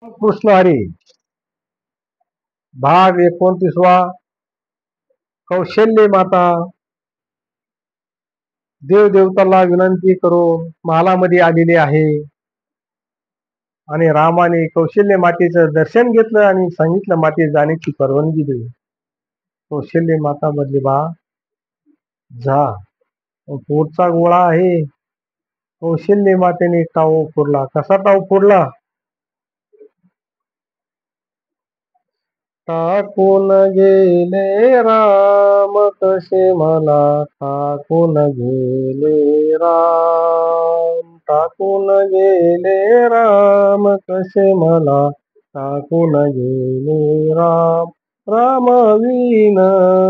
कृष्ण हरी भाग 29वा. कौशल्य माता. देवदेवताला विनंती करून महालामध्ये आलेली आहे आणि रामाने कौशल्य मातेचं दर्शन घेतलं आणि सांगितलं माते जाण्याची परवानगी दिली. कौशल्य माता म्हणली बा जा. पोटचा गोळा आहे. कौशल्य मातेने टाव फोडला. कसा टाव फोडला? टाकून गेले राम कसे मला टाकून गेले राम. टाकून गेले राम कसे मला टाकून गेले राम. राम विन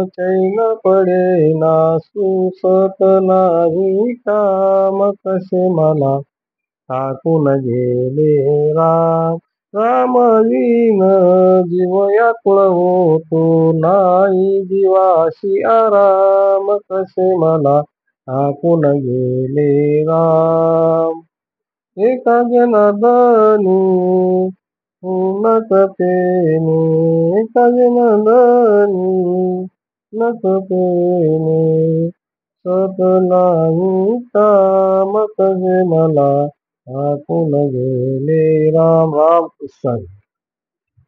चैन पडेना सुसत नाही काम कसे मला टाकून गेले राम. राम विन जीव व्याकुळ होतो नाही जीवाशी आराम कसे मला टाकून गेले राम. एका जनार्दनी नकतेने एका जनार्दनी नकतेने सत नाही काम कसे मला टाकून गेले राम. राम कृष्ण.